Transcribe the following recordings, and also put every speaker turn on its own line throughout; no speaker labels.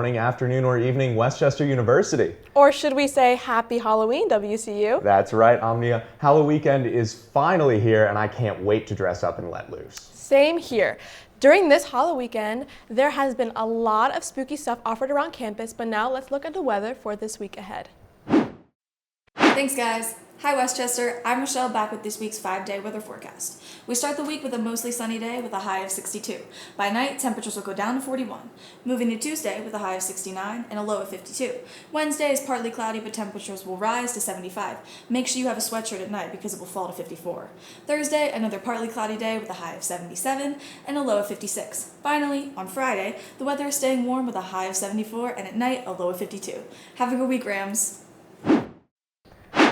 morning, afternoon, or evening, Westchester University.
Or should we say Happy Halloween, WCU?
That's right, Omnia. Halloween weekend is finally here, and I can't wait to dress up and let loose.
Same here. During this Halloween weekend, there has been a lot of spooky stuff offered around campus, but now let's look at the weather for this week ahead.
Thanks, guys. Hi, Westchester. I'm Rochelle, back with this week's 5-day weather forecast. We start the week with a mostly sunny day with a high of 62. By night, temperatures will go down to 41. Moving to Tuesday with a high of 69 and a low of 52. Wednesday is partly cloudy, but temperatures will rise to 75. Make sure you have a sweatshirt at night because it will fall to 54. Thursday, another partly cloudy day with a high of 77 and a low of 56. Finally, on Friday, the weather is staying warm with a high of 74 and at night a low of 52. Have a good week, Rams.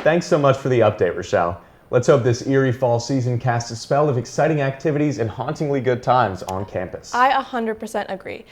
Thanks so much for the update, Rochelle. Let's hope this eerie fall season casts a spell of exciting activities and hauntingly good times on campus.
I 100% agree.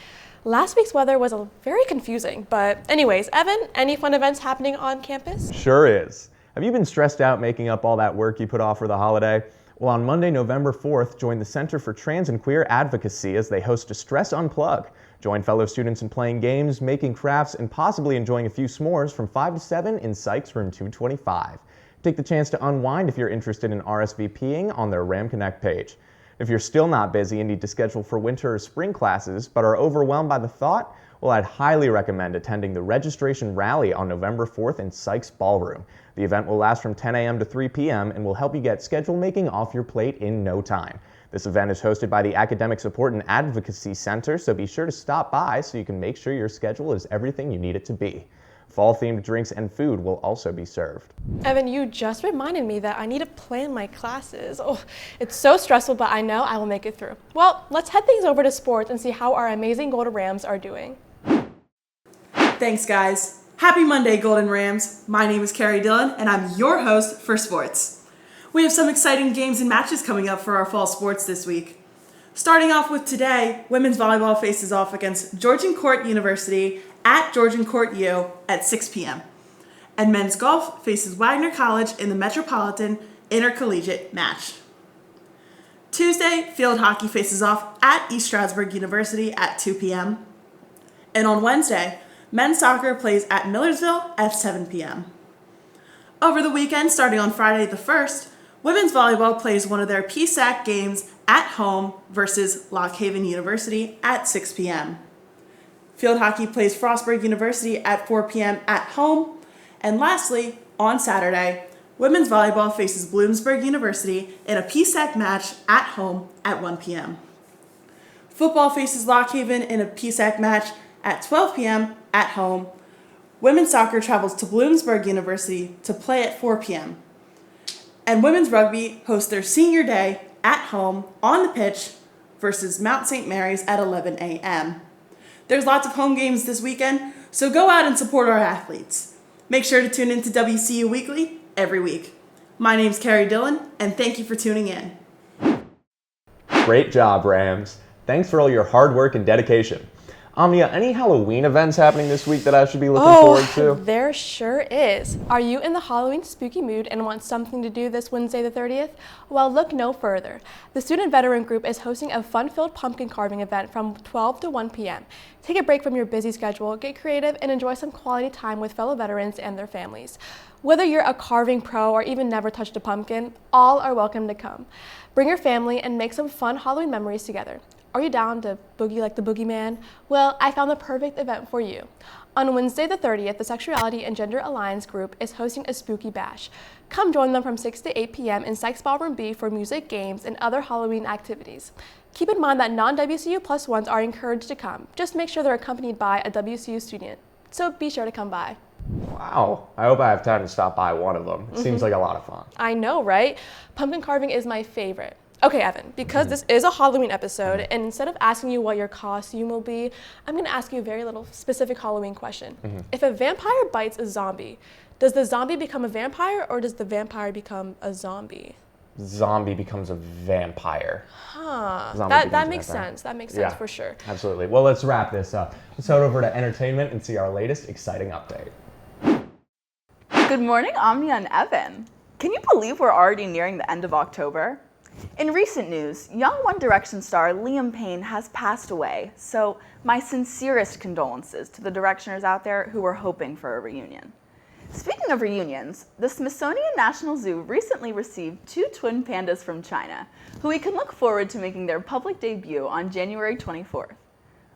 Last week's weather was very confusing, but anyways, Evan, any fun events happening on campus?
Sure is. Have you been stressed out making up all that work you put off for the holiday? Well, on Monday, November 4th, join the Center for Trans and Queer Advocacy as they host a Stress Unplug. Join fellow students in playing games, making crafts, and possibly enjoying a few s'mores from 5 to 7 in Sykes Room 225. Take the chance to unwind if you're interested in RSVPing on their Ram Connect page. If you're still not busy and need to schedule for winter or spring classes but are overwhelmed by the thought, well, I'd highly recommend attending the registration rally on November 4th in Sykes Ballroom. The event will last from 10 a.m. to 3 p.m. and will help you get schedule making off your plate in no time. This event is hosted by the Academic Support and Advocacy Center, so be sure to stop by so you can make sure your schedule is everything you need it to be. Fall-themed drinks and food will also be served.
Evan, you just reminded me that I need to plan my classes. Oh, it's so stressful, but I know I will make it through. Well, let's head things over to sports and see how our amazing Golden Rams are doing.
Thanks, guys. Happy Monday, Golden Rams. My name is Kerry Dillon, and I'm your host for sports. We have some exciting games and matches coming up for our fall sports this week. Starting off with today, women's volleyball faces off against Georgian Court University at Georgian Court U at 6 p.m. And men's golf faces Wagner College in the Metropolitan Intercollegiate match. Tuesday, field hockey faces off at East Stroudsburg University at 2 p.m. And on Wednesday, men's soccer plays at Millersville at 7 p.m. Over the weekend, starting on Friday the 1st, women's volleyball plays one of their PSAC games at home versus Lock Haven University at 6 p.m. Field hockey plays Frostburg University at 4 p.m. at home. And lastly, on Saturday, women's volleyball faces Bloomsburg University in a PSAC match at home at 1 p.m. Football faces Lock Haven in a PSAC match at 12 p.m. at home. Women's soccer travels to Bloomsburg University to play at 4 p.m. And women's rugby hosts their senior day at home on the pitch versus Mount St. Mary's at 11 a.m. There's lots of home games this weekend, so go out and support our athletes. Make sure to tune in to WCU Weekly every week. My name's Kerry Dillon, and thank you for tuning in.
Great job, Rams. Thanks for all your hard work and dedication. Omnia, any Halloween events happening this week that I should be looking forward to?
There sure is. Are you in the Halloween spooky mood and want something to do this Wednesday the 30th? Well, look no further. The Student Veteran Group is hosting a fun-filled pumpkin carving event from 12 to 1 p.m. Take a break from your busy schedule, get creative, and enjoy some quality time with fellow veterans and their families. Whether you're a carving pro or even never touched a pumpkin, all are welcome to come. Bring your family and make some fun Halloween memories together. Are you down to boogie like the boogeyman? Well, I found the perfect event for you. On Wednesday the 30th, the Sexuality and Gender Alliance group is hosting a spooky bash. Come join them from 6 to 8 p.m. in Sykes Ballroom B for music, games, and other Halloween activities. Keep in mind that non-WCU plus ones are encouraged to come. Just make sure they're accompanied by a WCU student. So be sure to come by.
Wow, I hope I have time to stop by one of them. It seems like a lot of fun.
I know, right? Pumpkin carving is my favorite. Okay, Evan, because this is a Halloween episode, and instead of asking you what your costume will be, I'm going to ask you a very little specific Halloween question. If a vampire bites a zombie, does the zombie become a vampire, or does the vampire become a zombie?
Zombie becomes a vampire.
That makes sense. That makes sense for sure.
Absolutely. Well, let's wrap this up. Let's head over to entertainment and see our latest exciting update.
Good morning, Omnia and Evan. Can you believe we're already nearing the end of October? In recent news, young One Direction star Liam Payne has passed away, so my sincerest condolences to the Directioners out there who were hoping for a reunion. Speaking of reunions, the Smithsonian National Zoo recently received 2 twin pandas from China, who we can look forward to making their public debut on January 24th.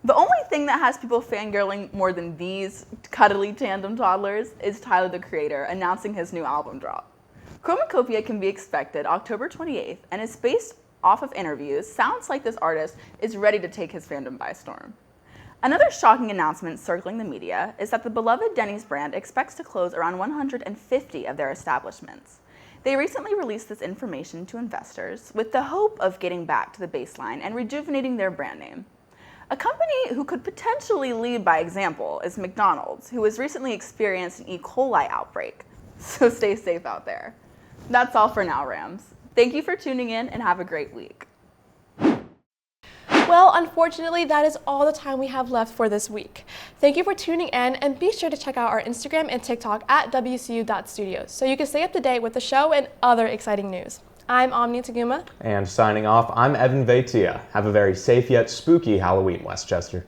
The only thing that has people fangirling more than these cuddly tandem toddlers is Tyler, the Creator, announcing his new album drop. Chromacopia can be expected October 28th and is based off of interviews. Sounds like this artist is ready to take his fandom by storm. Another shocking announcement circling the media is that the beloved Denny's brand expects to close around 150 of their establishments. They recently released this information to investors with the hope of getting back to the baseline and rejuvenating their brand name. A company who could potentially lead by example is McDonald's, who has recently experienced an E. coli outbreak. So stay safe out there. That's all for now, Rams. Thank you for tuning in and have a great week.
Well, unfortunately, that is all the time we have left for this week. Thank you for tuning in, and be sure to check out our Instagram and TikTok at WCU.studios so you can stay up to date with the show and other exciting news. I'm Omnia Taguma.
And signing off, I'm Evan Vaitia. Have a very safe yet spooky Halloween, Westchester.